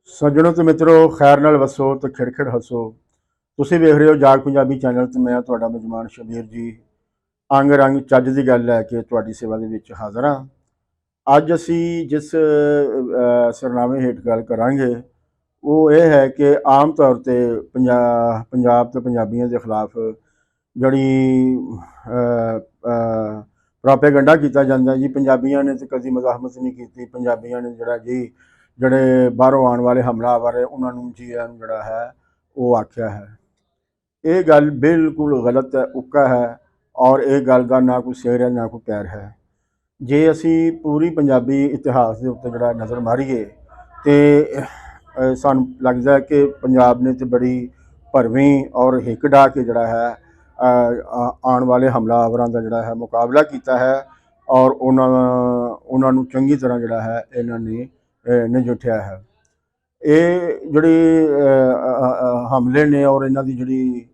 ਸੱਜਣੋ ਤੇ ਮਿੱਤਰੋ, ਖੈਰ ਨਾਲ ਵਸੋ ਤੇ ਖਿੜ-ਖਿੜ ਹੱਸੋ। ਤੁਸੀਂ ਵੇਖ ਰਹੇ ਹੋ ਜਾਗ ਪੰਜਾਬੀ ਚੈਨਲ ਤੇ ਮੈਂ ਤੁਹਾਡਾ ਮੇਜ਼ਬਾਨ ਸ਼ਬੀਰ ਜੀ ਅੰਗ ਰੰਗ ਚੱਜ ਦੀ ਗੱਲ ਲੈ ਕੇ ਤੁਹਾਡੀ ਸੇਵਾ ਦੇ ਵਿੱਚ ਹਾਜ਼ਰ ਹਾਂ। ਅੱਜ ਅਸੀਂ ਜਿਸ ਸਰਨਾਮੇ ਹੇਠ ਗੱਲ ਕਰਾਂਗੇ ਉਹ ਇਹ ਹੈ ਕਿ ਆਮ ਤੌਰ ਤੇ ਪੰਜਾਬ ਤੇ ਪੰਜਾਬੀਆਂ ਦੇ ਖਿਲਾਫ ਜਿਹੜੀ ਪ੍ਰੋਪੇਗੰਡਾ ਕੀਤਾ ਜਾਂਦਾ ਜੀ। ਪੰਜਾਬੀਆਂ ਨੇ ਤੇ ਕਦੀ ਮਜ਼ਾਹਮਤ ਨਹੀਂ ਕੀਤੀ। ਪੰਜਾਬੀਆਂ ਨੇ ਜਿਹੜੇ ਬਾਹਰੋਂ ਆਉਣ ਵਾਲੇ ਹਮਲਾਵਰ ਉਹਨਾਂ ਨੂੰ ਜੀ ਨੂੰ ਜਿਹੜਾ ਹੈ ਉਹ ਆਖਿਆ ਹੈ। ਇਹ ਗੱਲ ਬਿਲਕੁਲ ਗਲਤ ਹੈ, ਉੱਕਾ ਹੈ। ਔਰ ਇਹ ਗੱਲ ਦਾ ਨਾ ਕੋਈ ਸਿਰ ਹੈ ਨਾ ਕੋਈ ਪੈਰ ਹੈ। ਜੇ ਅਸੀਂ ਪੂਰੀ ਪੰਜਾਬੀ ਇਤਿਹਾਸ ਦੇ ਉੱਤੇ ਜਿਹੜਾ ਨਜ਼ਰ ਮਾਰੀਏ ਤੇ ਸਾਨੂੰ ਲੱਗਦਾ ਕਿ ਪੰਜਾਬ ਨੇ ਤੇ ਬੜੀ ਭਰਵੀਂ ਔਰ ਹਿੱਕ ਡਾ ਕੇ ਜਿਹੜਾ ਹੈ ਆਉਣ ਵਾਲੇ ਹਮਲਾਵਰਾਂ ਦਾ ਜਿਹੜਾ ਹੈ ਮੁਕਾਬਲਾ ਕੀਤਾ ਹੈ ਔਰ ਉਹਨਾਂ ਨੂੰ ਚੰਗੀ ਤਰ੍ਹਾਂ ਜਿਹੜਾ ਹੈ ਇਹਨਾਂ ਨੇ ਨਜਿੱਠਿਆ ਹੈ। ਇਹ ਜਿਹੜੇ ਹਮਲੇ ਨੇ ਔਰ ਇਹਨਾਂ ਦੀ ਜਿਹੜੀ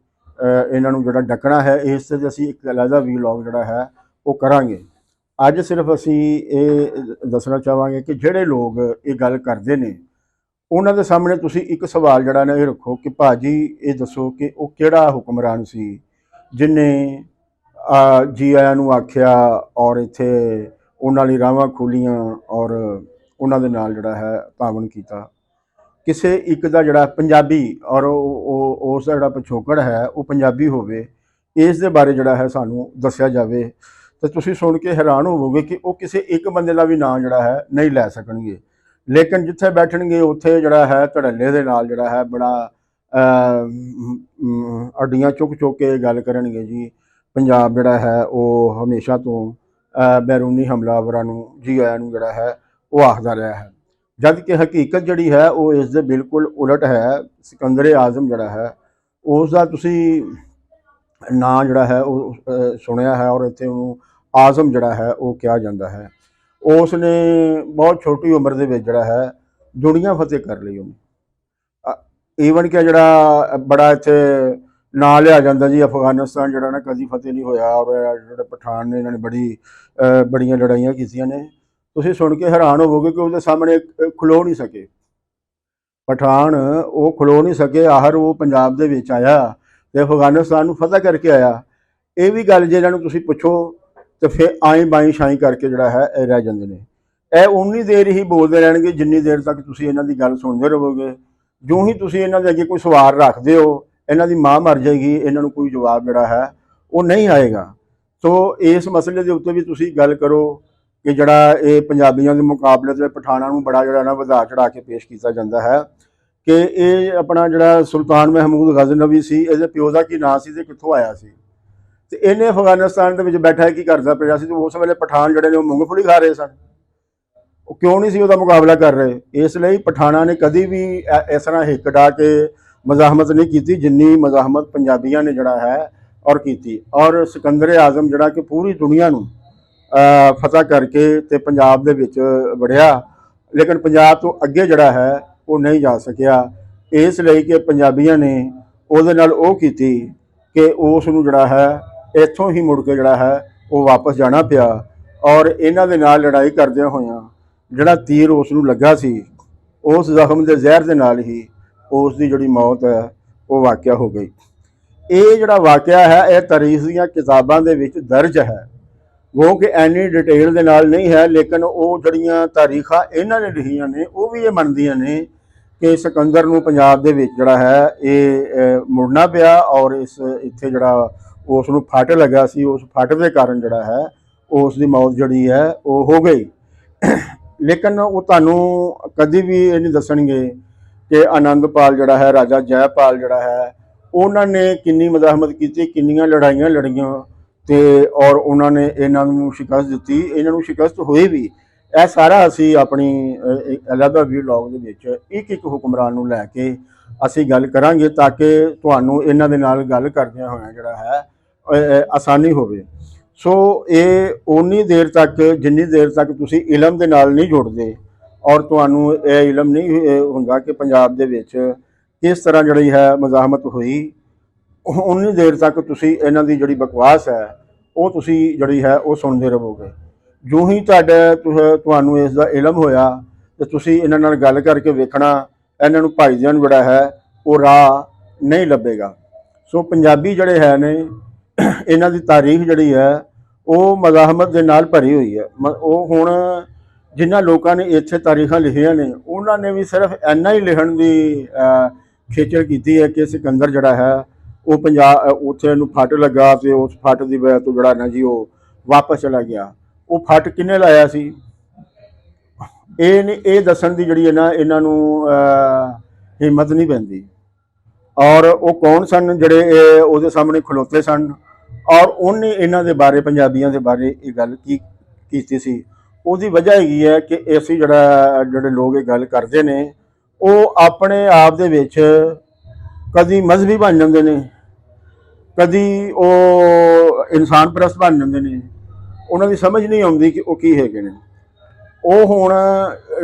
ਇਹਨਾਂ ਨੂੰ ਜਿਹੜਾ ਡੱਕਣਾ ਹੈ, ਇਸ ਤੇ ਅਸੀਂ ਇੱਕ ਅਲੱਗਾ ਵੀਲੌਗ ਜਿਹੜਾ ਹੈ ਉਹ ਕਰਾਂਗੇ। ਅੱਜ ਸਿਰਫ ਅਸੀਂ ਇਹ ਦੱਸਣਾ ਚਾਹਾਂਗੇ ਕਿ ਜਿਹੜੇ ਲੋਕ ਇਹ ਗੱਲ ਕਰਦੇ ਨੇ ਉਹਨਾਂ ਦੇ ਸਾਹਮਣੇ ਤੁਸੀਂ ਇੱਕ ਸਵਾਲ ਜਿਹੜਾ ਨਾ ਇਹ ਰੱਖੋ ਕਿ ਭਾਜੀ ਇਹ ਦੱਸੋ ਕਿ ਉਹ ਕਿਹੜਾ ਹੁਕਮਰਾਨ ਸੀ ਜਿਨੇ ਜੀ ਆਇਆਂ ਨੂੰ ਆਖਿਆ ਔਰ ਇੱਥੇ ਉਹਨਾਂ ਲਈ ਰਾਹਾਂ ਖੋਲ੍ਹੀਆਂ ਔਰ ਉਹਨਾਂ ਦੇ ਨਾਲ ਜਿਹੜਾ ਹੈ ਤਾਵਨ ਕੀਤਾ। ਕਿਸੇ ਇੱਕ ਦਾ ਜਿਹੜਾ ਪੰਜਾਬੀ ਔਰ ਉਸ ਦਾ ਜਿਹੜਾ ਪਿਛੋਕੜ ਹੈ ਉਹ ਪੰਜਾਬੀ ਹੋਵੇ, ਇਸ ਦੇ ਬਾਰੇ ਜਿਹੜਾ ਹੈ ਸਾਨੂੰ ਦੱਸਿਆ ਜਾਵੇ ਤੇ ਤੁਸੀਂ ਸੁਣ ਕੇ ਹੈਰਾਨ ਹੋਵੋਗੇ ਕਿ ਉਹ ਕਿਸੇ ਇੱਕ ਬੰਦੇ ਦਾ ਵੀ ਨਾਂ ਜਿਹੜਾ ਹੈ ਨਹੀਂ ਲੈ ਸਕਣਗੇ। ਲੇਕਿਨ ਜਿੱਥੇ ਬੈਠਣਗੇ ਉੱਥੇ ਜਿਹੜਾ ਹੈ ਧੜੱਲੇ ਦੇ ਨਾਲ ਜਿਹੜਾ ਹੈ ਬੜਾ ਅੱਡੀਆਂ ਚੁੱਕ ਕੇ ਗੱਲ ਕਰਨਗੇ ਜੀ। ਪੰਜਾਬ ਜਿਹੜਾ ਹੈ ਉਹ ਹਮੇਸ਼ਾ ਤੋਂ ਬੈਰੂਨੀ ਹਮਲਾਵਰਾਂ ਨੂੰ ਜੀ ਆਇਆਂ ਨੂੰ ਜਿਹੜਾ ਹੈ ਉਹ ਆਖਦਾ ਰਿਹਾ ਹੈ, ਜਦ ਕਿ ਹਕੀਕਤ ਜਿਹੜੀ ਹੈ ਉਹ ਇਸ ਦੇ ਬਿਲਕੁਲ ਉਲਟ ਹੈ। ਸਿਕੰਦਰ ਆਜ਼ਮ ਜਿਹੜਾ ਹੈ ਉਸ ਦਾ ਤੁਸੀਂ ਨਾਂ ਜਿਹੜਾ ਹੈ ਉਹ ਸੁਣਿਆ ਹੈ ਔਰ ਇੱਥੇ ਉਹਨੂੰ ਆਜ਼ਮ ਜਿਹੜਾ ਹੈ ਉਹ ਕਿਹਾ ਜਾਂਦਾ ਹੈ। ਉਸ ਨੇ ਬਹੁਤ ਛੋਟੀ ਉਮਰ ਦੇ ਵਿੱਚ ਜਿਹੜਾ ਹੈ ਦੁਨੀਆ ਫਤਿਹ ਕਰ ਲਈ ਉਹਨੇ। ਈਵਨ ਕਿ ਜਿਹੜਾ ਬੜਾ ਇੱਥੇ ਨਾਂ ਲਿਆ ਜਾਂਦਾ ਜੀ, ਅਫਗਾਨਿਸਤਾਨ ਜਿਹੜਾ ਨਾ ਕਦੀ ਫਤਿਹ ਨਹੀਂ ਹੋਇਆ ਔਰ ਜਿਹੜੇ ਪਠਾਨ ਨੇ ਇਹਨਾਂ ਨੇ ਬੜੀਆਂ ਲੜਾਈਆਂ ਕੀਤੀਆਂ ਨੇ। ਤੁਸੀਂ ਸੁਣ ਕੇ ਹੈਰਾਨ ਹੋਵੋਗੇ ਕਿ ਉਹਦੇ ਸਾਹਮਣੇ ਖਲੋ ਨਹੀਂ ਸਕੇ ਪਠਾਨ, ਉਹ ਖਲੋ ਨਹੀਂ ਸਕੇ। ਆਖਰ ਉਹ ਪੰਜਾਬ ਦੇ ਵਿੱਚ ਆਇਆ ਤੇ ਅਫਗਾਨਿਸਤਾਨ ਨੂੰ ਫਤਿਹ ਕਰਕੇ ਆਇਆ। ਇਹ ਵੀ ਗੱਲ ਜੇ ਇਹਨਾਂ ਨੂੰ ਤੁਸੀਂ ਪੁੱਛੋ ਤੇ ਫਿਰ ਆਈ ਬਾਈ ਸ਼ਾਈ ਕਰਕੇ ਜਿਹੜਾ ਹੈ ਇਹ ਰਹਿ ਜਾਂਦੇ ਨੇ। ਇਹ ਉਨੀ ਦੇਰ ਹੀ ਬੋਲਦੇ ਰਹਿਣਗੇ ਜਿੰਨੀ ਦੇਰ ਤੱਕ ਤੁਸੀਂ ਇਹਨਾਂ ਦੀ ਗੱਲ ਸੁਣਦੇ ਰਹੋਗੇ। ਜੋ ਹੀ ਤੁਸੀਂ ਇਹਨਾਂ ਦੇ ਅੱਗੇ ਕੋਈ ਸਵਾਲ ਰੱਖਦੇ ਹੋ ਇਹਨਾਂ ਦੀ ਮਾਂ ਮਰ ਜਾਏਗੀ, ਇਹਨਾਂ ਨੂੰ ਕੋਈ ਜਵਾਬ ਜਿਹੜਾ ਹੈ ਉਹ ਨਹੀਂ ਆਏਗਾ। ਸੋ ਇਸ ਮਸਲੇ ਦੇ ਉੱਤੇ ਵੀ ਤੁਸੀਂ ਗੱਲ ਕਰੋ ਕਿ ਜਿਹੜਾ ਇਹ ਪੰਜਾਬੀਆਂ ਦੇ ਮੁਕਾਬਲੇ ਤੇ ਪਠਾਨਾਂ ਨੂੰ ਬੜਾ ਜਿਹੜਾ ਨਾ ਵਧਾ ਚੜਾ ਕੇ ਪੇਸ਼ ਕੀਤਾ ਜਾਂਦਾ ਹੈ ਕਿ ਇਹ ਆਪਣਾ ਜਿਹੜਾ ਸੁਲਤਾਨ ਮਹਿਮੂਦ ਗਜ਼ਨਵੀ ਸੀ, ਇਹਦੇ ਪਿਓ ਦਾ ਕੀ ਨਾਂ ਸੀ ਤੇ ਕਿੱਥੋਂ ਆਇਆ ਸੀ ਤੇ ਇਹਨੇ ਅਫਗਾਨਿਸਤਾਨ ਦੇ ਵਿੱਚ ਬੈਠਾ ਕੀ ਕਰਦਾ ਪਿਆ ਸੀ ਤੇ ਉਸ ਵੇਲੇ ਪਠਾਨ ਜਿਹੜੇ ਨੇ ਉਹ ਮੂੰਗਫਲੀ ਖਾ ਰਹੇ ਸਨ। ਉਹ ਕਿਉਂ ਨਹੀਂ ਸੀ ਉਹਦਾ ਮੁਕਾਬਲਾ ਕਰ ਰਹੇ? ਇਸ ਲਈ ਪਠਾਨਾਂ ਨੇ ਕਦੀ ਵੀ ਇਸ ਤਰ੍ਹਾਂ ਹਿੱਕ ਡਾ ਕੇ ਮਜ਼ਾਹਮਤ ਨਹੀਂ ਕੀਤੀ ਜਿੰਨੀ ਮਜ਼ਾਹਮਤ ਪੰਜਾਬੀਆਂ ਨੇ ਜਿਹੜਾ ਹੈ ਔਰ ਕੀਤੀ। ਔਰ ਸਿਕੰਦਰ ਆਜ਼ਮ ਜਿਹੜਾ ਕਿ ਪੂਰੀ ਦੁਨੀਆ ਨੂੰ ਫਤਿਹ ਕਰਕੇ ਤੇ ਪੰਜਾਬ ਦੇ ਵਿੱਚ ਵੜਿਆ, ਲੇਕਿਨ ਪੰਜਾਬ ਤੋਂ ਅੱਗੇ ਜਿਹੜਾ ਹੈ ਉਹ ਨਹੀਂ ਜਾ ਸਕਿਆ। ਇਸ ਲਈ ਕਿ ਪੰਜਾਬੀਆਂ ਨੇ ਉਹਦੇ ਨਾਲ ਉਹ ਕੀਤੀ ਕਿ ਉਸ ਨੂੰ ਜਿਹੜਾ ਹੈ ਇੱਥੋਂ ਹੀ ਮੁੜ ਕੇ ਜਿਹੜਾ ਹੈ ਉਹ ਵਾਪਸ ਜਾਣਾ ਪਿਆ। ਔਰ ਇਹਨਾਂ ਦੇ ਨਾਲ ਲੜਾਈ ਕਰਦਿਆਂ ਹੋਇਆਂ ਜਿਹੜਾ ਤੀਰ ਉਸ ਨੂੰ ਲੱਗਾ ਸੀ ਉਸ ਜ਼ਖਮ ਦੇ ਜ਼ਹਿਰ ਦੇ ਨਾਲ ਹੀ ਉਸ ਦੀ ਜਿਹੜੀ ਮੌਤ ਹੈ ਉਹ ਵਾਕਿਆ ਹੋ ਗਈ। ਇਹ ਜਿਹੜਾ ਵਾਕਿਆ ਹੈ ਇਹ ਤਾਰੀਖ ਦੀਆਂ ਕਿਤਾਬਾਂ ਦੇ ਵਿੱਚ ਦਰਜ ਹੈ, ਉਹ ਕਿ ਐਨੀ ਡਿਟੇਲ ਦੇ ਨਾਲ ਨਹੀਂ ਹੈ। ਲੇਕਿਨ ਉਹ ਜਿਹੜੀਆਂ ਤਾਰੀਖਾਂ ਇਹਨਾਂ ਨੇ ਲਿਖੀਆਂ ਨੇ ਉਹ ਵੀ ਇਹ ਮੰਨਦੀਆਂ ਨੇ ਕਿ ਸਿਕੰਦਰ ਨੂੰ ਪੰਜਾਬ ਦੇ ਵਿੱਚ ਜਿਹੜਾ ਹੈ ਇਹ ਮੁੜਨਾ ਪਿਆ ਔਰ ਇੱਥੇ ਜਿਹੜਾ ਉਸ ਨੂੰ ਫੱਟ ਲੱਗਾ ਸੀ, ਉਸ ਫੱਟ ਦੇ ਕਾਰਨ ਜਿਹੜਾ ਹੈ ਉਸ ਦੀ ਮੌਤ ਜਿਹੜੀ ਹੈ ਉਹ ਹੋ ਗਈ। ਲੇਕਿਨ ਉਹ ਤੁਹਾਨੂੰ ਕਦੀ ਵੀ ਇਹ ਨਹੀਂ ਦੱਸਣਗੇ ਕਿ ਆਨੰਦਪਾਲ ਜਿਹੜਾ ਹੈ, ਰਾਜਾ ਜੈਪਾਲ ਜਿਹੜਾ ਹੈ, ਉਹਨਾਂ ਨੇ ਕਿੰਨੀ ਮਜ਼ਾਹਮਤ ਕੀਤੀ, ਕਿੰਨੀਆਂ ਲੜਾਈਆਂ ਲੜੀਆਂ ਤੇ ਔਰ ਉਹਨਾਂ ਨੇ ਇਹਨਾਂ ਨੂੰ ਸ਼ਿਕਸਤ ਦਿੱਤੀ, ਇਹਨਾਂ ਨੂੰ ਸ਼ਿਕਸਤ ਹੋਈ ਵੀ। ਇਹ ਸਾਰਾ ਅਸੀਂ ਆਪਣੀ ਅਲੱਗਾ ਵੀਲੌਗ ਦੇ ਵਿੱਚ ਇੱਕ ਇੱਕ ਹੁਕਮਰਾਨ ਨੂੰ ਲੈ ਕੇ ਅਸੀਂ ਗੱਲ ਕਰਾਂਗੇ ਤਾਂ ਕਿ ਤੁਹਾਨੂੰ ਇਹਨਾਂ ਦੇ ਨਾਲ ਗੱਲ ਕਰਦਿਆਂ ਹੋਇਆਂ ਜਿਹੜਾ ਹੈ ਆਸਾਨੀ ਹੋਵੇ। ਸੋ ਇਹ ਉਨੀ ਦੇਰ ਤੱਕ ਜਿੰਨੀ ਦੇਰ ਤੱਕ ਤੁਸੀਂ ਇਲਮ ਦੇ ਨਾਲ ਨਹੀਂ ਜੁੜਦੇ ਔਰ ਤੁਹਾਨੂੰ ਇਹ ਇਲਮ ਨਹੀਂ ਹੁੰਦਾ ਕਿ ਪੰਜਾਬ ਦੇ ਵਿੱਚ ਕਿਸ ਤਰ੍ਹਾਂ ਜਿਹੜੀ ਹੈ ਮਜ਼ਾਹਮਤ ਹੋਈ, ਉਨੀ ਦੇਰ ਤੱਕ ਤੁਸੀਂ ਇਹਨਾਂ ਦੀ ਜਿਹੜੀ ਬਕਵਾਸ ਹੈ ਉਹ ਤੁਸੀਂ ਜਿਹੜੀ ਹੈ ਉਹ ਸੁਣਦੇ ਰਹੋਗੇ। ਜੋ ਹੀ ਤੁਹਾਨੂੰ ਇਸ ਦਾ ਇਲਮ ਹੋਇਆ ਤੇ ਤੁਸੀਂ ਇਹਨਾਂ ਨਾਲ ਗੱਲ ਕਰਕੇ ਵੇਖਣਾ ਇਹਨਾਂ ਨੂੰ ਭਾਈਦਿਆਂ ਨੂੰ ਜਿਹੜਾ ਹੈ ਉਹ ਰਾਹ ਨਹੀਂ ਲੱਭੇਗਾ। ਸੋ ਪੰਜਾਬੀ ਜਿਹੜੇ ਹੈ ਨੇ ਇਹਨਾਂ ਦੀ ਤਾਰੀਖ ਜਿਹੜੀ ਹੈ ਉਹ ਮਜ਼ਾਹਮਤ ਦੇ ਨਾਲ ਭਰੀ ਹੋਈ ਹੈ। ਉਹ ਹੁਣ ਜਿਨ੍ਹਾਂ ਲੋਕਾਂ ਨੇ ਇੱਥੇ ਤਾਰੀਖਾਂ ਲਿਖੀਆਂ ਨੇ ਉਹਨਾਂ ਨੇ ਵੀ ਸਿਰਫ ਇੰਨਾ ਹੀ ਲਿਖਣ ਦੀ ਖੇਚਲ ਕੀਤੀ ਹੈ ਕਿ ਸਿਕੰਦਰ ਜਿਹੜਾ ਹੈ ਉਹ ਪੰਜਾਬ ਉੱਥੇ ਨੂੰ ਫੱਟ ਲੱਗਾ ਤੇ ਉਸ ਫੱਟ ਦੀ ਵਜ੍ਹਾ ਤੋਂ ਜਿਹੜਾ ਨਾ ਜੀ ਉਹ ਵਾਪਸ ਚਲਾ ਗਿਆ। ਉਹ ਫੱਟ ਕਿਹਨੇ ਲਾਇਆ ਸੀ ਇਹ ਦੱਸਣ ਦੀ ਜਿਹੜੀ ਹੈ ਨਾ ਇਹਨਾਂ ਨੂੰ ਹਿੰਮਤ ਨਹੀਂ ਪੈਂਦੀ। ਔਰ ਉਹ ਕੌਣ ਸਨ ਜਿਹੜੇ ਉਹਦੇ ਸਾਹਮਣੇ ਖਲੋਤੇ ਸਨ ਔਰ ਉਹਨੇ ਇਹਨਾਂ ਦੇ ਬਾਰੇ ਪੰਜਾਬੀਆਂ ਦੇ ਬਾਰੇ ਇਹ ਗੱਲ ਕੀ ਕੀਤੀ ਸੀ। ਉਹਦੀ ਵਜ੍ਹਾ ਹੈਗੀ ਹੈ ਕਿ ਅਸੀਂ ਜਿਹੜੇ ਲੋਕ ਇਹ ਗੱਲ ਕਰਦੇ ਨੇ ਉਹ ਆਪਣੇ ਆਪ ਦੇ ਵਿੱਚ ਕਦੀ ਮਜ਼ਹਬੀ ਬਣ ਜਾਂਦੇ ਨੇ, ਕਦੀ ਉਹ ਇਨਸਾਨ ਪ੍ਰਸਤ ਬਣ ਜਾਂਦੇ ਨੇ। ਉਹਨਾਂ ਦੀ ਸਮਝ ਨਹੀਂ ਆਉਂਦੀ ਕਿ ਉਹ ਕੀ ਹੈਗੇ ਨੇ। ਉਹ ਹੁਣ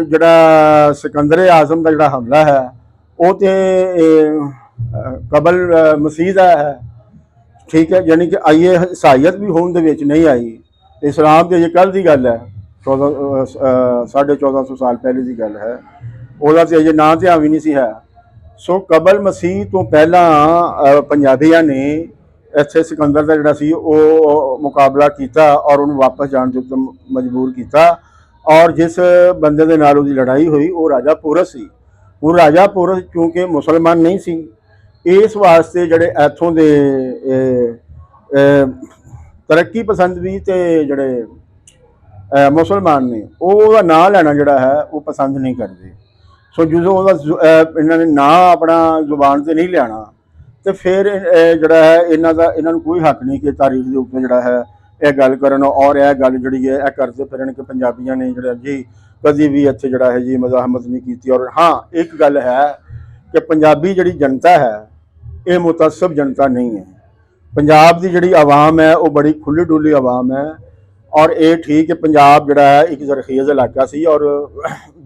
ਜਿਹੜਾ ਸਿਕੰਦਰ ਆਜ਼ਮ ਦਾ ਜਿਹੜਾ ਹਮਲਾ ਹੈ ਉਹ ਤੇ ਕਬਲ ਮਸੀਹ ਦਾ ਹੈ, ਠੀਕ ਹੈ, ਯਾਨੀ ਕਿ ਆਈਏ ਈਸਾਈਅਤ ਵੀ ਹੋਣ ਦੇ ਵਿੱਚ ਨਹੀਂ ਆਈ। ਇਸਲਾਮ ਦੀ ਅਜੇ ਕੱਲ੍ਹ ਦੀ ਗੱਲ ਹੈ, 1450 ਸਾਲ ਪਹਿਲੇ ਦੀ ਗੱਲ ਹੈ। ਉਹਦਾ ਤੇ ਅਜੇ ਨਾਂ ਧਿਆਨ ਵੀ ਨਹੀਂ ਸੀ ਹੈ। ਸੋ ਕਬਲ ਮਸੀਹ ਤੋਂ ਪਹਿਲਾਂ ਪੰਜਾਬੀਆਂ ਨੇ ਇੱਥੇ ਸਿਕੰਦਰ ਦਾ ਜਿਹੜਾ ਸੀ ਉਹ ਮੁਕਾਬਲਾ ਕੀਤਾ ਔਰ ਉਹਨੂੰ ਵਾਪਸ ਜਾਣ ਦੇ ਉੱਤੇ ਮਜਬੂਰ ਕੀਤਾ। ਔਰ ਜਿਸ ਬੰਦੇ ਦੇ ਨਾਲ ਉਹਦੀ ਲੜਾਈ ਹੋਈ ਉਹ ਰਾਜਾ ਪੋਰਸ ਸੀ। ਹੁਣ ਰਾਜਾ ਪੋਰਸ ਕਿਉਂਕਿ ਮੁਸਲਮਾਨ ਨਹੀਂ ਸੀ, ਇਸ ਵਾਸਤੇ ਜਿਹੜੇ ਇੱਥੋਂ ਦੇ ਤਰੱਕੀ ਪਸੰਦ ਵੀ ਤੇ ਜਿਹੜੇ ਮੁਸਲਮਾਨ ਨੇ ਉਹ ਉਹਦਾ ਨਾਂ ਲੈਣਾ ਜਿਹੜਾ ਹੈ ਉਹ ਪਸੰਦ ਨਹੀਂ ਕਰਦੇ। ਸੋ ਜਦੋਂ ਉਹਦਾ ਇਹਨਾਂ ਨੇ ਨਾਂ ਆਪਣਾ ਜ਼ੁਬਾਨ 'ਤੇ ਨਹੀਂ ਲਿਆਣਾ ਤੇ ਫਿਰ ਜਿਹੜਾ ਹੈ ਇਹਨਾਂ ਨੂੰ ਕੋਈ ਹੱਕ ਨਹੀਂ ਕਿ ਤਾਰੀਖ ਦੇ ਉੱਤੇ ਜਿਹੜਾ ਹੈ ਇਹ ਗੱਲ ਕਰਨ। ਔਰ ਇਹ ਗੱਲ ਜਿਹੜੀ ਹੈ ਇਹ ਕਰਦੇ ਫਿਰਨ ਕਿ ਪੰਜਾਬੀਆਂ ਨੇ ਜਿਹੜਾ ਜੀ ਕਦੀ ਵੀ ਇੱਥੇ ਜਿਹੜਾ ਹੈ ਜੀ ਮਜ਼ਾਹਮਤ ਨਹੀਂ ਕੀਤੀ। ਔਰ ਹਾਂ, ਇੱਕ ਗੱਲ ਹੈ ਕਿ ਪੰਜਾਬੀ ਜਿਹੜੀ ਜਨਤਾ ਹੈ ਇਹ ਮੁਤਅਸਬ ਜਨਤਾ ਨਹੀਂ ਹੈ। ਪੰਜਾਬ ਦੀ ਜਿਹੜੀ ਆਵਾਮ ਹੈ ਉਹ ਬੜੀ ਖੁੱਲ੍ਹੀ ਡੁੱਲੀ ਆਵਾਮ ਹੈ। ਔਰ ਇਹ ਠੀਕ ਹੈ, ਪੰਜਾਬ ਜਿਹੜਾ ਹੈ ਇੱਕ ਜ਼ਰਖੀਜ਼ ਇਲਾਕਾ ਸੀ ਔਰ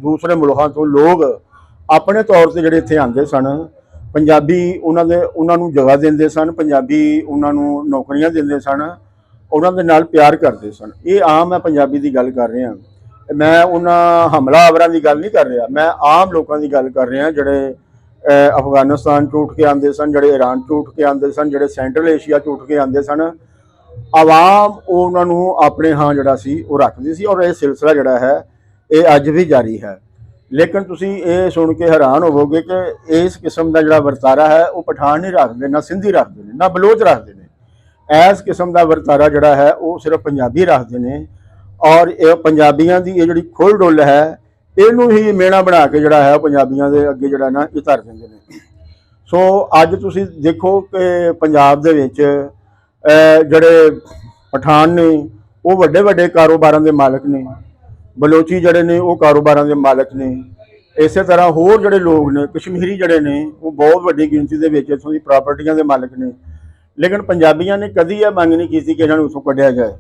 ਦੂਸਰੇ ਮੁਲਕਾਂ ਤੋਂ ਲੋਕ ਆਪਣੇ ਤੌਰ 'ਤੇ ਜਿਹੜੇ ਇੱਥੇ ਆਉਂਦੇ ਸਨ, ਪੰਜਾਬੀ ਉਹਨਾਂ ਨੂੰ ਜਗ੍ਹਾ ਦਿੰਦੇ ਸਨ, ਪੰਜਾਬੀ ਉਹਨਾਂ ਨੂੰ ਨੌਕਰੀਆਂ ਦਿੰਦੇ ਸਨ, ਉਹਨਾਂ ਦੇ ਨਾਲ ਪਿਆਰ ਕਰਦੇ ਸਨ। ਇਹ ਆਮ ਹੈ, ਪੰਜਾਬੀ ਦੀ ਗੱਲ ਕਰ ਰਿਹਾ। ਮੈਂ ਉਹਨਾਂ ਹਮਲਾਵਰਾਂ ਦੀ ਗੱਲ ਨਹੀਂ ਕਰ ਰਿਹਾ, ਮੈਂ ਆਮ ਲੋਕਾਂ ਦੀ ਗੱਲ ਕਰ ਰਿਹਾ ਜਿਹੜੇ ਅਫਗਾਨਿਸਤਾਨ 'ਚ ਉੱਠ ਕੇ ਆਉਂਦੇ ਸਨ, ਜਿਹੜੇ ਈਰਾਨ 'ਚ ਉੱਠ ਕੇ ਆਉਂਦੇ ਸਨ, ਜਿਹੜੇ ਸੈਂਟਰਲ ਏਸ਼ੀਆ 'ਚ ਉੱਠ ਕੇ ਆਉਂਦੇ ਸਨ। ਆਵਾਮ ਉਹਨਾਂ ਨੂੰ ਆਪਣੇ ਜਿਹੜਾ ਸੀ ਉਹ ਰੱਖਦੀ ਸੀ ਔਰ ਇਹ ਸਿਲਸਿਲਾ ਜਿਹੜਾ ਹੈ ਇਹ ਅੱਜ ਵੀ ਜਾਰੀ ਹੈ। ਲੇਕਿਨ ਤੁਸੀਂ ਇਹ ਸੁਣ ਕੇ ਹੈਰਾਨ ਹੋਵੋਗੇ ਕਿ ਇਸ ਕਿਸਮ ਦਾ ਜਿਹੜਾ ਵਰਤਾਰਾ ਹੈ ਉਹ ਪਠਾਨ ਨਹੀਂ ਰੱਖਦੇ, ਨਾ ਸਿੰਧੀ ਰੱਖਦੇ ਨੇ, ਨਾ ਬਲੋਚ ਰੱਖਦੇ ਨੇ। ਇਸ ਕਿਸਮ ਦਾ ਵਰਤਾਰਾ ਜਿਹੜਾ ਹੈ ਉਹ ਸਿਰਫ ਪੰਜਾਬੀ ਰੱਖਦੇ ਨੇ। ਔਰ ਇਹ ਪੰਜਾਬੀਆਂ ਦੀ ਇਹ ਜਿਹੜੀ ਖੁੱਲ੍ਹ ਡੁੱਲ ਹੈ ਇਹਨੂੰ ਹੀ ਮੇਣਾ ਬਣਾ ਕੇ ਜਿਹੜਾ ਹੈ ਪੰਜਾਬੀਆਂ ਦੇ ਅੱਗੇ ਜਿਹੜਾ ਨਾ ਇਹ ਧਰ ਦਿੰਦੇ ਨੇ। ਸੋ ਅੱਜ ਤੁਸੀਂ ਦੇਖੋ ਕਿ ਪੰਜਾਬ ਦੇ ਵਿੱਚ ਜਿਹੜੇ ਪਠਾਨ ਨੇ ਉਹ ਵੱਡੇ ਵੱਡੇ ਕਾਰੋਬਾਰਾਂ ਦੇ ਮਾਲਕ ਨੇ, ਬਲੋਚੀ ਜਿਹੜੇ ਨੇ ਉਹ ਕਾਰੋਬਾਰਾਂ ਦੇ ਮਾਲਕ ਨੇ। ਇਸੇ ਤਰ੍ਹਾਂ ਹੋਰ ਜਿਹੜੇ ਲੋਕ ਨੇ ਕਸ਼ਮੀਰੀ ਜਿਹੜੇ ਨੇ ਉਹ ਬਹੁਤ ਵੱਡੀ ਗਿਣਤੀ ਦੇ ਵਿੱਚ ਇੱਥੋਂ ਦੀ ਪ੍ਰਾਪਰਟੀਆਂ ਦੇ ਮਾਲਕ ਨੇ। ਲੇਕਿਨ ਪੰਜਾਬੀਆਂ ਨੇ ਕਦੀ ਇਹ ਮੰਗ ਨਹੀਂ ਕੀਤੀ ਕਿ ਇਹਨਾਂ ਨੂੰ ਉੱਥੋਂ ਕੱਢਿਆ ਜਾਏ।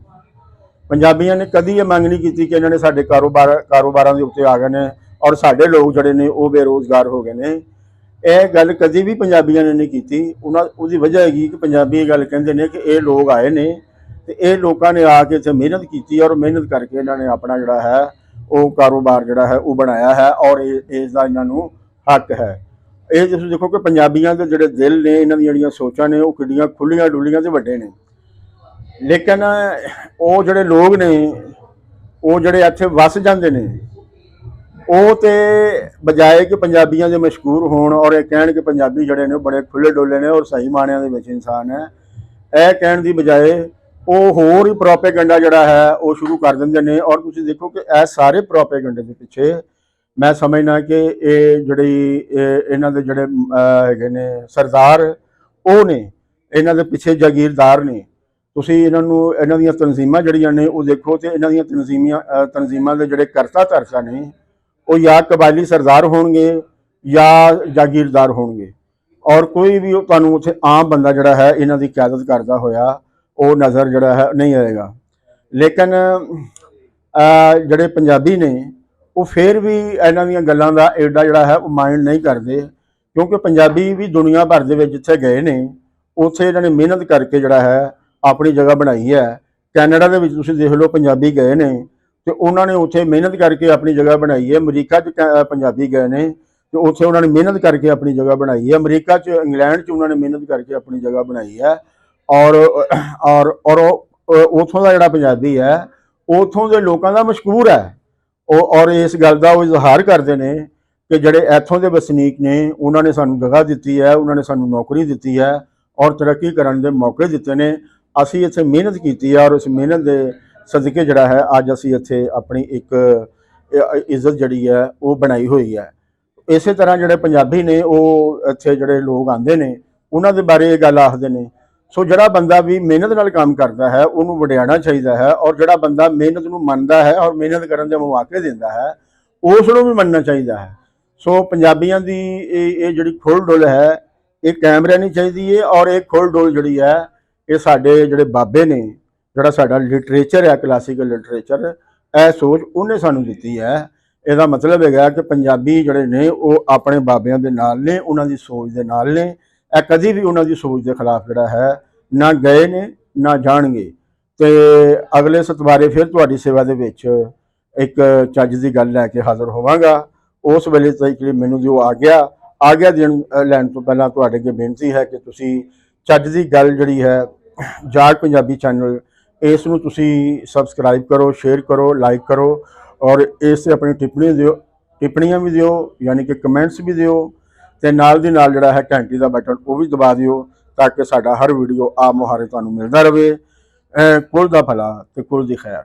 ਪੰਜਾਬੀਆਂ ਨੇ ਕਦੀ ਇਹ ਮੰਗ ਨਹੀਂ ਕੀਤੀ ਕਿ ਇਹਨਾਂ ਨੇ ਸਾਡੇ ਕਾਰੋਬਾਰਾਂ ਦੇ ਉੱਤੇ ਆ ਗਏ ਨੇ ਔਰ ਸਾਡੇ ਲੋਕ ਜਿਹੜੇ ਨੇ ਉਹ ਬੇਰੁਜ਼ਗਾਰ ਹੋ ਗਏ ਨੇ। ਇਹ ਗੱਲ ਕਦੀ ਵੀ ਪੰਜਾਬੀਆਂ ਨੇ ਨਹੀਂ ਕੀਤੀ। ਉਹਦੀ ਵਜ੍ਹਾ ਹੈਗੀ ਕਿ ਪੰਜਾਬੀ ਇਹ ਗੱਲ ਕਹਿੰਦੇ ਨੇ ਕਿ ਇਹ ਲੋਕ ਆਏ ਨੇ ਤੇ ਇਹ ਲੋਕਾਂ ਨੇ ਆ ਕੇ ਇੱਥੇ ਮਿਹਨਤ ਕੀਤੀ ਔਰ ਮਿਹਨਤ ਕਰਕੇ ਇਹਨਾਂ ਨੇ ਆਪਣਾ ਜਿਹੜਾ ਹੈ ਉਹ ਕਾਰੋਬਾਰ ਜਿਹੜਾ ਹੈ ਉਹ ਬਣਾਇਆ ਹੈ ਔਰ ਇਸ ਦਾ ਇਹਨਾਂ ਨੂੰ ਹੱਕ ਹੈ। ਇਹ ਤੁਸੀਂ ਦੇਖੋ ਕਿ ਪੰਜਾਬੀਆਂ ਦੇ ਜਿਹੜੇ ਦਿਲ ਨੇ, ਇਹਨਾਂ ਦੀਆਂ ਜਿਹੜੀਆਂ ਸੋਚਾਂ ਨੇ ਉਹ ਕਿੱਡੀਆਂ ਖੁੱਲ੍ਹੀਆਂ ਡੁੱਲੀਆਂ ਤੇ ਵੱਡੇ ਨੇ। ਲੇਕਿਨ ਉਹ ਜਿਹੜੇ ਲੋਕ ਨੇ ਉਹ ਜਿਹੜੇ ਇੱਥੇ ਵਸ ਜਾਂਦੇ ਨੇ ਉਹ ਤੇ ਬਜਾਏ ਕਿ ਪੰਜਾਬੀਆਂ ਦੇ ਮਸ਼ਹੂਰ ਹੋਣ ਔਰ ਇਹ ਕਹਿਣ ਕਿ ਪੰਜਾਬੀ ਜਿਹੜੇ ਨੇ ਉਹ ਬੜੇ ਖੁੱਲ੍ਹੇ ਡੁੱਲੇ ਨੇ ਔਰ ਸਹੀ ਮਾਣਿਆਂ ਦੇ ਵਿੱਚ ਇਨਸਾਨ ਹੈ, ਇਹ ਕਹਿਣ ਦੀ ਬਜਾਏ ਉਹ ਹੋਰ ਹੀ ਪ੍ਰੋਪੇਗੈਂਡਾ ਜਿਹੜਾ ਹੈ ਉਹ ਸ਼ੁਰੂ ਕਰ ਦਿੰਦੇ ਨੇ। ਔਰ ਤੁਸੀਂ ਦੇਖੋ ਕਿ ਇਹ ਸਾਰੇ ਪ੍ਰੋਪੇਗੈਂਡੇ ਦੇ ਪਿੱਛੇ ਮੈਂ ਸਮਝਦਾ ਕਿ ਇਹ ਇਹਨਾਂ ਦੇ ਜਿਹੜੇ ਹੈਗੇ ਨੇ ਸਰਦਾਰ ਉਹ ਨੇ, ਇਹਨਾਂ ਦੇ ਪਿੱਛੇ ਜਾਗੀਰਦਾਰ ਨੇ। ਤੁਸੀਂ ਇਹਨਾਂ ਦੀਆਂ ਤਨਜ਼ੀਮਾਂ ਜਿਹੜੀਆਂ ਨੇ ਉਹ ਦੇਖੋ ਤੇ ਇਹਨਾਂ ਦੀਆਂ ਤਨਜ਼ੀਮਾਂ ਦੇ ਜਿਹੜੇ ਕਰਤਾ ਧਰਤਾ ਨੇ ਉਹ ਜਾਂ ਕਬਾਇਲੀ ਸਰਦਾਰ ਹੋਣਗੇ ਜਾਂ ਜਾਗੀਰਦਾਰ ਹੋਣਗੇ। ਔਰ ਕੋਈ ਵੀ ਤੁਹਾਨੂੰ ਉੱਥੇ ਆਮ ਬੰਦਾ ਜਿਹੜਾ ਹੈ ਇਹਨਾਂ ਦੀ ਕਿਆਦਤ ਕਰਦਾ ਹੋਇਆ ਉਹ ਨਜ਼ਰ ਜਿਹੜਾ ਹੈ ਨਹੀਂ ਆਏਗਾ। ਲੇਕਿਨ ਜਿਹੜੇ ਪੰਜਾਬੀ ਨੇ ਉਹ ਫਿਰ ਵੀ ਇਹਨਾਂ ਦੀਆਂ ਗੱਲਾਂ ਦਾ ਐਡਾ ਜਿਹੜਾ ਹੈ ਉਹ ਮਾਈਂਡ ਨਹੀਂ ਕਰਦੇ, ਕਿਉਂਕਿ ਪੰਜਾਬੀ ਵੀ ਦੁਨੀਆ ਭਰ ਦੇ ਵਿੱਚ ਜਿੱਥੇ ਗਏ ਨੇ ਉੱਥੇ ਇਹਨਾਂ ਨੇ ਮਿਹਨਤ ਕਰਕੇ ਜਿਹੜਾ ਹੈ ਆਪਣੀ ਜਗ੍ਹਾ ਬਣਾਈ ਹੈ। ਕੈਨੇਡਾ ਦੇ ਵਿੱਚ ਤੁਸੀਂ ਦੇਖ ਲਓ ਪੰਜਾਬੀ ਗਏ ਨੇ ਤੇ ਉਹਨਾਂ ਨੇ ਉੱਥੇ ਮਿਹਨਤ ਕਰਕੇ ਆਪਣੀ ਜਗ੍ਹਾ ਬਣਾਈ ਹੈ। ਅਮਰੀਕਾ 'ਚ ਪੰਜਾਬੀ ਗਏ ਨੇ ਤੇ ਉੱਥੇ ਉਹਨਾਂ ਨੇ ਮਿਹਨਤ ਕਰਕੇ ਆਪਣੀ ਜਗ੍ਹਾ ਬਣਾਈ ਹੈ। ਅਮਰੀਕਾ 'ਚ, ਇੰਗਲੈਂਡ 'ਚ ਉਹਨਾਂ ਨੇ ਮਿਹਨਤ ਕਰਕੇ ਆਪਣੀ ਜਗ੍ਹਾ ਬਣਾਈ ਹੈ। ਔਰ ਉੱਥੋਂ ਦਾ ਜਿਹੜਾ ਪੰਜਾਬੀ ਹੈ, ਉੱਥੋਂ ਦੇ ਲੋਕਾਂ ਦਾ ਮਸ਼ਹੂਰ ਹੈ। ਔਰ ਇਸ ਗੱਲ ਦਾ ਉਹ ਇਜ਼ਹਾਰ ਕਰਦੇ ਨੇ ਕਿ ਜਿਹੜੇ ਇੱਥੋਂ ਦੇ ਵਸਨੀਕ ਨੇ, ਉਹਨਾਂ ਨੇ ਸਾਨੂੰ ਜਗ੍ਹਾ ਦਿੱਤੀ ਹੈ, ਉਹਨਾਂ ਨੇ ਸਾਨੂੰ ਨੌਕਰੀ ਦਿੱਤੀ ਹੈ ਔਰ ਤਰੱਕੀ ਕਰਨ ਦੇ ਮੌਕੇ ਦਿੱਤੇ ਨੇ। ਅਸੀਂ ਇੱਥੇ ਮਿਹਨਤ ਕੀਤੀ ਹੈ ਔਰ ਉਸ ਮਿਹਨਤ ਦੇ ਸਦਕੇ ਜਿਹੜਾ ਹੈ ਅੱਜ ਅਸੀਂ ਇੱਥੇ ਆਪਣੀ ਇੱਕ ਇੱਜ਼ਤ ਜਿਹੜੀ ਹੈ ਉਹ ਬਣਾਈ ਹੋਈ ਹੈ। ਇਸੇ ਤਰ੍ਹਾਂ ਜਿਹੜੇ ਪੰਜਾਬੀ ਨੇ, ਉਹ ਇੱਥੇ ਜਿਹੜੇ ਲੋਕ ਆਉਂਦੇ ਨੇ, ਉਹਨਾਂ ਦੇ ਬਾਰੇ ਇਹ ਗੱਲ ਆਖਦੇ ਨੇ। ਸੋ ਜਿਹੜਾ ਬੰਦਾ ਵੀ ਮਿਹਨਤ ਨਾਲ ਕੰਮ ਕਰਦਾ ਹੈ ਉਹਨੂੰ ਵਡਿਆਉਣਾ ਚਾਹੀਦਾ ਹੈ, ਔਰ ਜਿਹੜਾ ਬੰਦਾ ਮਿਹਨਤ ਨੂੰ ਮੰਨਦਾ ਹੈ ਔਰ ਮਿਹਨਤ ਕਰਨ ਦੇ ਮੌਕੇ ਦਿੰਦਾ ਹੈ, ਉਸ ਨੂੰ ਵੀ ਮੰਨਣਾ ਚਾਹੀਦਾ ਹੈ। ਸੋ ਪੰਜਾਬੀਆਂ ਦੀ ਇਹ ਜਿਹੜੀ ਖੁੱਲ੍ਹ ਡੁੱਲ ਹੈ, ਇਹ ਕਾਇਮ ਰਹਿਣੀ ਚਾਹੀਦੀ ਹੈ। ਔਰ ਇਹ ਖੁੱਲ੍ਹ ਡੁੱਲ ਜਿਹੜੀ ਹੈ, ਇਹ ਸਾਡੇ ਜਿਹੜੇ ਬਾਬੇ ਨੇ, ਜਿਹੜਾ ਸਾਡਾ ਲਿਟਰੇਚਰ ਹੈ, ਕਲਾਸੀਕਲ ਲਿਟਰੇਚਰ, ਇਹ ਸੋਚ ਉਹਨੇ ਸਾਨੂੰ ਦਿੱਤੀ ਹੈ। ਇਹਦਾ ਮਤਲਬ ਹੈਗਾ ਕਿ ਪੰਜਾਬੀ ਜਿਹੜੇ ਨੇ ਉਹ ਆਪਣੇ ਬਾਬਿਆਂ ਦੇ ਨਾਲ ਨੇ, ਉਹਨਾਂ ਦੀ ਸੋਚ ਦੇ ਨਾਲ ਨੇ। ਇਹ ਕਦੀ ਵੀ ਉਹਨਾਂ ਦੀ ਸੋਚ ਦੇ ਖਿਲਾਫ ਜਿਹੜਾ ਹੈ ਨਾ ਗਏ ਨੇ, ਨਾ ਜਾਣਗੇ। ਤੇ ਅਗਲੇ ਸਤਵਾਰੇ ਫਿਰ ਤੁਹਾਡੀ ਸੇਵਾ ਦੇ ਵਿੱਚ ਇੱਕ ਚੱਜ ਦੀ ਗੱਲ ਲੈ ਕੇ ਹਾਜ਼ਰ ਹੋਵਾਂਗਾ। ਉਸ ਵੇਲੇ ਤੱਕ ਲਈ ਮੈਨੂੰ ਜੋ ਆਗਿਆ ਦੇਣ ਲੈਣ ਤੋਂ ਪਹਿਲਾਂ ਤੁਹਾਡੇ ਅੱਗੇ ਬੇਨਤੀ ਹੈ ਕਿ ਤੁਸੀਂ ਚੱਜ ਦੀ ਗੱਲ ਜਿਹੜੀ ਹੈ, ਜਾਗ ਪੰਜਾਬੀ ਚੈਨਲ, ਇਸ ਨੂੰ ਤੁਸੀਂ ਸਬਸਕ੍ਰਾਈਬ ਕਰੋ, ਸ਼ੇਅਰ ਕਰੋ, ਲਾਈਕ ਕਰੋ ਔਰ ਇਸ 'ਤੇ ਆਪਣੀ ਟਿੱਪਣੀਆਂ ਵੀ ਦਿਓ, ਯਾਨੀ ਕਿ ਕਮੈਂਟਸ ਵੀ ਦਿਓ। ਤੇ ਨਾਲ ਦੀ ਨਾਲ ਜਿਹੜਾ ਹੈ ਘੰਟੀ ਦਾ ਬਟਨ ਉਹ ਵੀ ਦਬਾ ਦਿਓ, ਤਾਂ ਕਿ ਸਾਡਾ ਹਰ ਵੀਡੀਓ ਆਪ ਮੁਹਾਰੇ ਤੁਹਾਨੂੰ ਮਿਲਦਾ ਰਹੇ। ਕੁੱਲ ਦਾ ਭਲਾ ਤੇ ਕੁੱਲ ਦੀ ਖੈਰ।